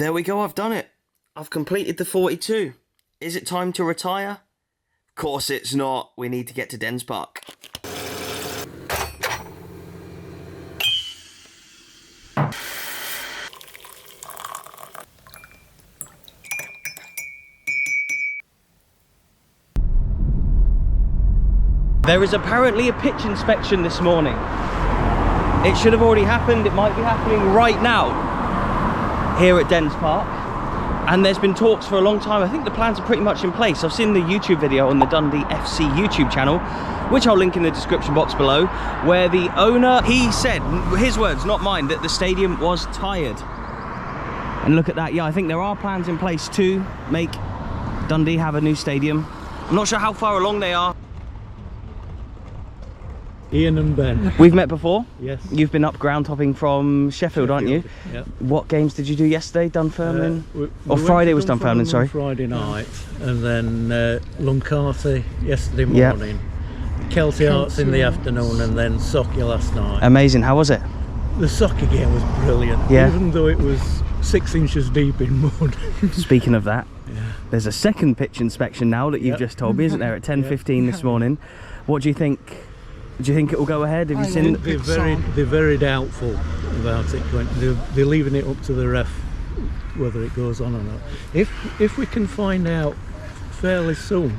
There we go, I've done it. I've completed the 42. Is it time to retire? Of course it's not. We need to get to Dens Park. There is apparently a pitch inspection this morning. It should have already happened. It might be happening right now here at Dens Park. And there's been talks for a long time. I think the plans are pretty much in place. I've seen the YouTube video on the Dundee FC YouTube channel, which I'll link in the description box below, where the owner, he said, his words, not mine, that the stadium was tired. And look at that. Yeah, I think there are plans in place to make Dundee have a new stadium. I'm not sure how far along they are. Ian and Ben. We've met before? Yes. You've been up ground topping from Sheffield, aren't you? Yep. What games did you do yesterday? Dunfermline? Friday was Dunfermline, sorry. Friday night, and then Luncarthy yesterday morning. Yep. Kelty Arts in the afternoon, and then soccer last night. Amazing. How was it? The soccer game was brilliant, yeah. Even though it was 6 inches deep in mud. Speaking of that, yeah. There's a second pitch inspection now that you've just told me, isn't there, at 10:15 this morning. What do you think? Do you think it will go ahead? Have you seen? They're very doubtful about it. They're leaving it up to the ref whether it goes on or not. If we can find out fairly soon,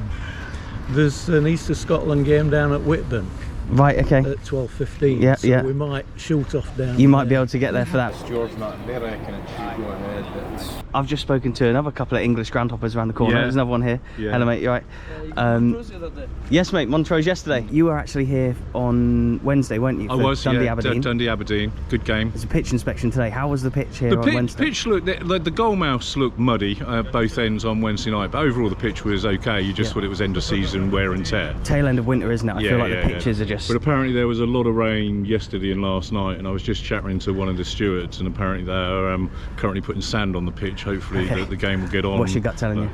there's an Easter Scotland game down at Whitburn. Right. Okay. At 12:15. Yeah. So yeah. we might shoot off down. You might be able to get there for that. Stuart's not there, I reckon it should go ahead. I've just spoken to another couple of English groundhoppers around the corner. Yeah. There's another one here. Yeah. Hello, mate. You alright? Yes, mate. Montrose yesterday. You were actually here on Wednesday, weren't you? I was. Dundee yeah. Aberdeen. Dundee Aberdeen. Good game. There's a pitch inspection today. How was the pitch here on Wednesday? The pitch looked. The goal mouths looked muddy both ends on Wednesday night, but overall the pitch was okay. You just thought it was end of season wear and tear. Tail end of winter, isn't it? I feel like the pitches are just. But apparently there was a lot of rain yesterday and last night, and I was just chatting to one of the stewards, and apparently they're currently putting sand on the pitch. Hopefully the game will get on. What's your gut telling you?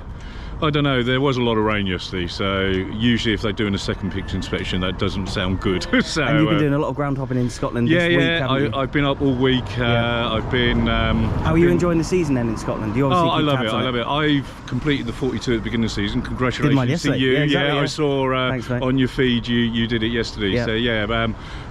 I don't know, there was a lot of rain yesterday, so usually if they're doing a second pitch inspection that doesn't sound good. So, and you've been doing a lot of ground hopping in Scotland this week, haven't you? I've been up all week. I've been... How are you enjoying the season then in Scotland? You obviously I love it. I've completed the 42 at the beginning of the season. Congratulations to you. Yeah, exactly, I saw Thanks, on your feed you did it yesterday. Yeah. So yeah,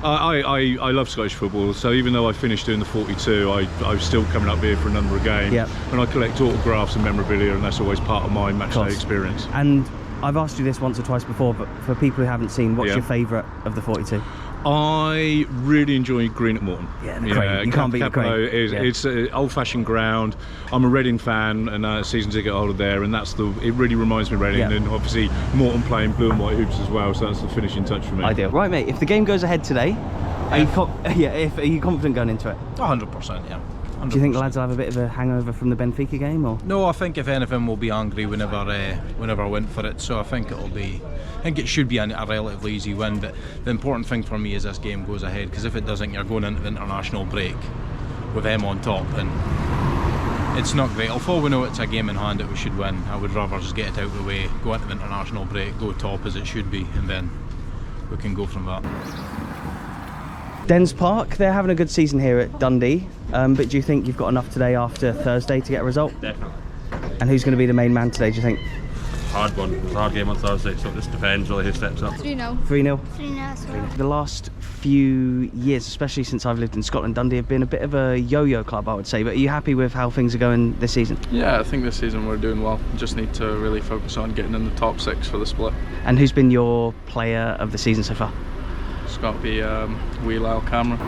I love Scottish football, so even though I finished doing the 42, I'm still coming up here for a number of games. Yeah. And I collect autographs and memorabilia, and that's always part of my matchday experience. And I've asked you this once or twice before, but for people who haven't seen, what's your favourite of the 42? I really enjoy Green at Morton. Yeah, the Crane. You can't beat the Crane. It's an old-fashioned ground. I'm a Reading fan, and season ticket holder there, and it really reminds me of Reading. And obviously Morton playing blue and white hoops as well, so that's the finishing touch for me. Ideal. Right, mate. If the game goes ahead today, are you confident going into it? 100%, yeah. 100%. Do you think the lads will have a bit of a hangover from the Benfica game, or? No, I think if anything we'll be angry whenever I went for it. So I think it should be a relatively easy win. But the important thing for me is this game goes ahead, because if it doesn't, you're going into the international break with them on top, and it's not great. Although we know it's a game in hand that we should win, I would rather just get it out of the way, go into the international break, go top as it should be, and then we can go from that. Dens Park, they're having a good season here at Dundee, but do you think you've got enough today after Thursday to get a result? Definitely. And who's going to be the main man today, do you think? Hard one. It's a hard game on Thursday, so it just depends really who steps up. 3-0. 3-0? 3-0 as well. The last few years, especially since I've lived in Scotland, Dundee have been a bit of a yo-yo club, I would say, but are you happy with how things are going this season? Yeah, I think this season we're doing well. Just need to really focus on getting in the top 6 for the split. And who's been your player of the season so far? It's got to be Wee Lyle Cameron.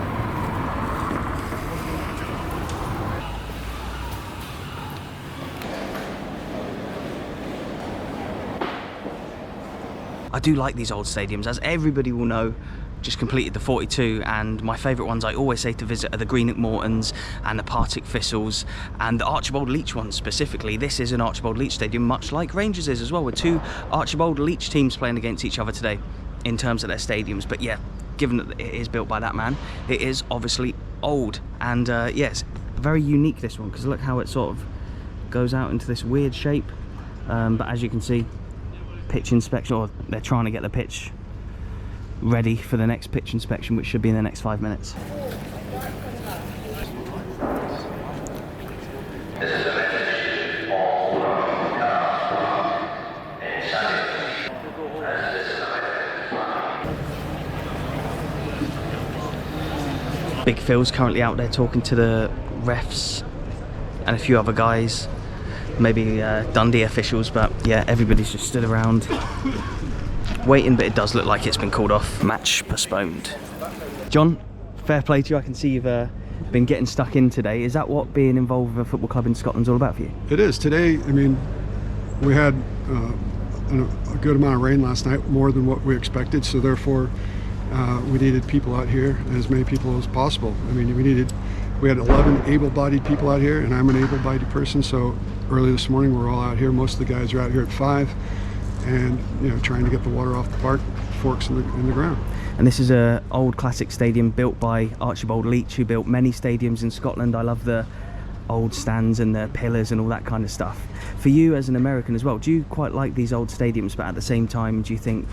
I do like these old stadiums, as everybody will know. Just completed the 42, and my favourite ones I always say to visit are the Greenock Mortons and the Partick Thistles and the Archibald Leach ones specifically. This is an Archibald Leach stadium, much like Rangers is as well, with 2 Archibald Leach teams playing against each other today in terms of their stadiums. But yeah, given that it is built by that man, it is obviously old, and yes, very unique this one, because look how it sort of goes out into this weird shape. But as you can see, pitch inspection, or they're trying to get the pitch ready for the next pitch inspection, which should be in the next 5 minutes. Big Phil's currently out there talking to the refs and a few other guys, maybe Dundee officials, but yeah, everybody's just stood around waiting, but it does look like it's been called off. Match postponed. John, fair play to you. I can see you've been getting stuck in today. Is that what being involved with a football club in Scotland's all about for you? It is. Today, I mean, we had a good amount of rain last night, more than what we expected, so therefore we needed people out here, as many people as possible. I mean, we had 11 able-bodied people out here, and I'm an able-bodied person, so early this morning we're all out here. Most of the guys are out here at 5, and trying to get the water off the forks in the ground. And this is a old classic stadium built by Archibald Leach, who built many stadiums in Scotland. I love the old stands and the pillars and all that kind of stuff. For you as an American as well, do you quite like these old stadiums, but at the same time, do you think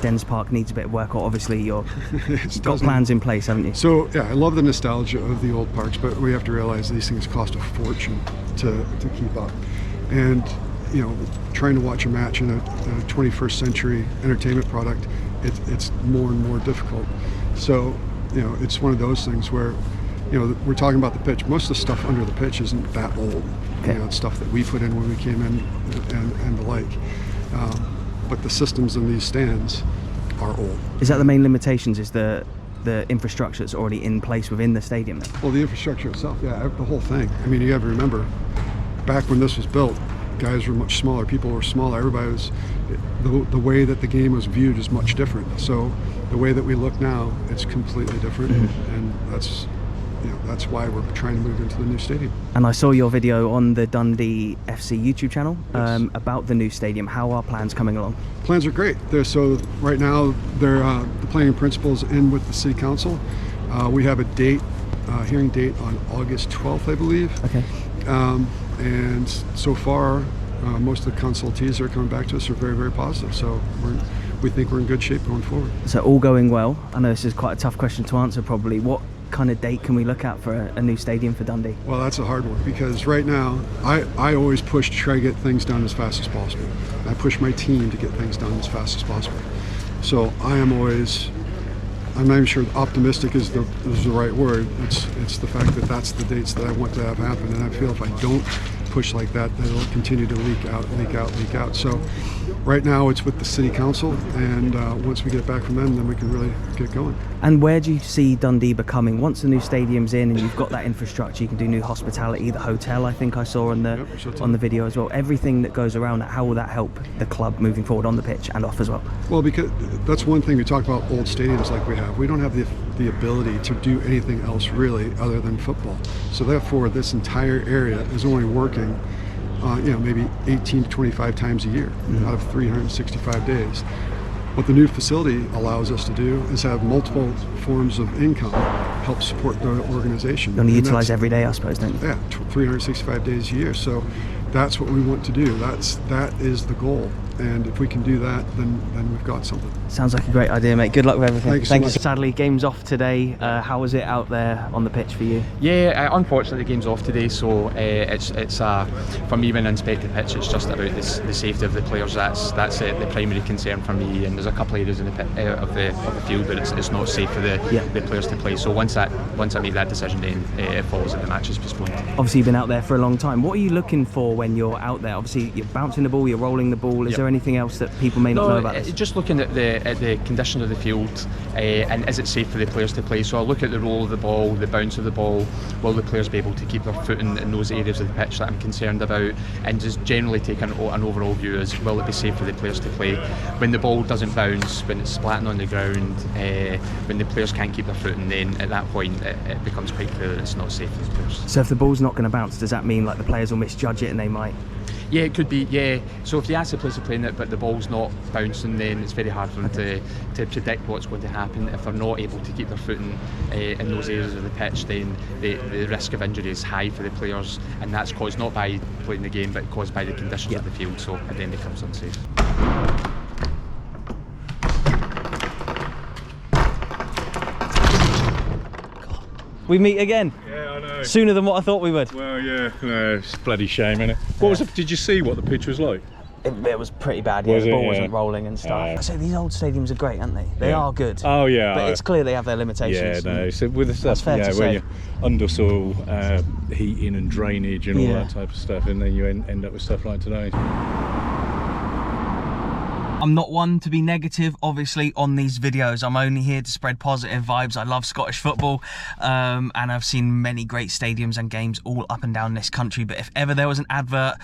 Dens Park needs a bit of work? Or obviously you've got plans in place, haven't you? So yeah, I love the nostalgia of the old parks, but we have to realize these things cost a fortune to keep up. And trying to watch a match in a 21st century entertainment product, it's more and more difficult. So it's one of those things where we're talking about the pitch. Most of the stuff under the pitch isn't that old. Okay. It's stuff that we put in when we came in and the like. But the systems in these stands are old. Is that the main limitations? Is the infrastructure that's already in place within the stadium then? Well, the infrastructure itself, yeah, the whole thing. I mean, you have to remember, back when this was built, guys were much smaller, people were smaller, everybody was, the way that the game was viewed is much different. So the way that we look now, it's completely different, and that's why we're trying to move into the new stadium. And I saw your video on the Dundee FC YouTube channel Yes. about the new stadium. How are plans coming along? Plans are great. So right now, the planning principles in with the city council. We have a hearing date on August 12th, I believe. Okay. And so far, most of the consultees that are coming back to us are very, very positive. So we think we're in good shape going forward. So all going well. I know this is quite a tough question to answer probably. What kind of date can we look at for a new stadium for Dundee? Well, that's a hard one, because right now I always push to try to get things done as fast as possible. I push my team to get things done as fast as possible. So I'm not even sure optimistic is the right word. It's the fact that that's the dates that I want to have happen, and I feel if I don't push like that, that it'll continue to leak out. So right now it's with the city council, and once we get back from them, then we can really get going. And where do you see Dundee becoming once the new stadium's in and you've got that infrastructure? You can do new hospitality, the hotel I think I saw on the video as well. Everything that goes around that, how will that help the club moving forward on the pitch and off as well? Well, because that's one thing we talk about old stadiums like we have. We don't have the ability to do anything else really other than football. So therefore, this entire area is only working maybe 18 to 25 times a year out of 365 days. What the new facility allows us to do is have multiple forms of income help support the organization. You only utilise every day, I suppose, don't you? Yeah, 365 days a year. So that's what we want to do. That is the goal. And if we can do that, then we've got something. Sounds like a great idea, mate. Good luck with everything. Thank you so much. Sadly, game's off today. How was it out there on the pitch for you? Yeah, unfortunately the game's off today, so it's for me when I inspect the pitch, it's just about the safety of the players. That's the primary concern for me. And there's a couple of areas in the of the field where it's not safe for the players to play. So once I make that decision, then it follows that the match is postponed. Obviously, you've been out there for a long time. What are you looking for when you're out there? Obviously, you're bouncing the ball, you're rolling the ball. Is there anything else that people may not know about this? Just looking at the conditions of the field, and is it safe for the players to play? So I'll look at the roll of the ball, the bounce of the ball. Will the players be able to keep their foot in those areas of the pitch that I'm concerned about? And just generally take an overall view as, will it be safe for the players to play? When the ball doesn't bounce, when it's splatting on the ground, when the players can't keep their footing, then at that point it becomes quite clear that it's not safe for the players. So if the ball's not going to bounce, does that mean like the players will misjudge it and they might? Yeah, it could be, yeah. So if the ask the players to play in it but the ball's not bouncing, then it's very hard for them to predict what's going to happen. If they're not able to keep their footing in those areas of the pitch, then the risk of injury is high for the players, and that's caused not by playing the game but caused by the conditions of the field, so it then becomes unsafe. We meet again. Yeah, I know. Sooner than what I thought we would. Well, yeah, no, it's a bloody shame, isn't it? Did you see what the pitch was like? It was pretty bad, yeah. Was The it? ball Yeah. wasn't rolling and stuff. I say these old stadiums are great, aren't they? They Yeah. are good. Oh yeah. But it's clear they have their Yeah, limitations. no. So with the stuff, fair to when say. you're undersoil heating and drainage and all Yeah. that type of stuff, and then you end up with stuff like today. I'm not one to be negative, obviously, on these videos. I'm only here to spread positive vibes. I love Scottish football, and I've seen many great stadiums and games all up and down this country. But if ever there was an advert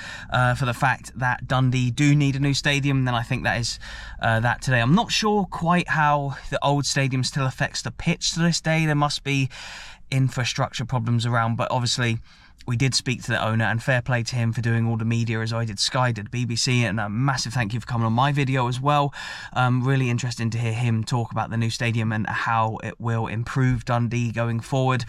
for the fact that Dundee do need a new stadium, then I think that is that today. I'm not sure quite how the old stadium still affects the pitch to this day. There must be infrastructure problems around, but obviously we did speak to the owner, and fair play to him for doing all the media as I did Sky, did BBC, and a massive thank you for coming on my video as well. Really interesting to hear him talk about the new stadium and how it will improve Dundee going forward.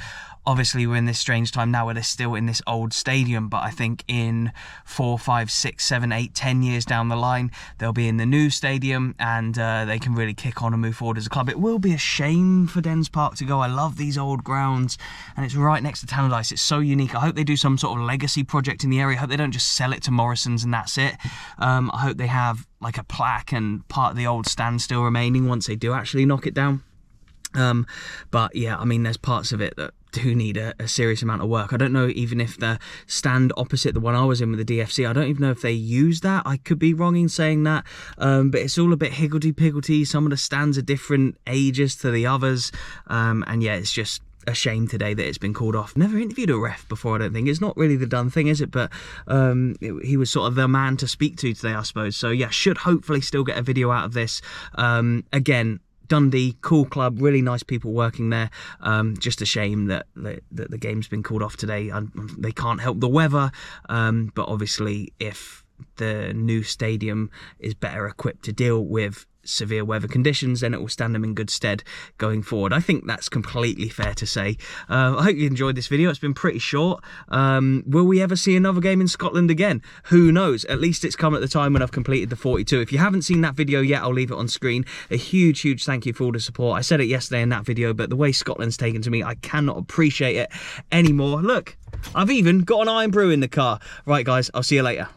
Obviously we're in this strange time now where they're still in this old stadium, but I think in 4, 5, 6, 7, 8, 10 years down the line they'll be in the new stadium, and they can really kick on and move forward as a club. It will be a shame for Dens Park to go. I love these old grounds, and it's right next to Tannadice. It's so unique. I hope they do some sort of legacy project in the area. I hope they don't just sell it to Morrison's and that's it. I hope they have like a plaque and part of the old stand still remaining once they do actually knock it down. But yeah, I mean, there's parts of it that do need a serious amount of work. I don't know even if the stand opposite the one I was in with the DFC, I don't even know if they use that. I could be wrong in saying that, but it's all a bit higgledy-piggledy. Some of the stands are different ages to the others, and yeah, it's just a shame today that it's been called off. Never interviewed a ref before, I don't think. It's not really the done thing, is it? But he was sort of the man to speak to today, I suppose. So yeah, should hopefully still get a video out of this. Again, Dundee, cool club, really nice people working there. Just a shame that the game's been called off today. They can't help the weather, but obviously if the new stadium is better equipped to deal with severe weather conditions, then it will stand them in good stead going forward. I think that's completely fair to say. I hope you enjoyed this video. It's been pretty short. Will we ever see another game in Scotland again? Who knows? At least it's come at the time when I've completed the 42. If you haven't seen that video yet, I'll leave it on screen. A huge thank you for all the support. I said it yesterday in that video, but the way Scotland's taken to me, I cannot appreciate it anymore. Look, I've even got an iron brew in the car. Right guys, I'll see you later.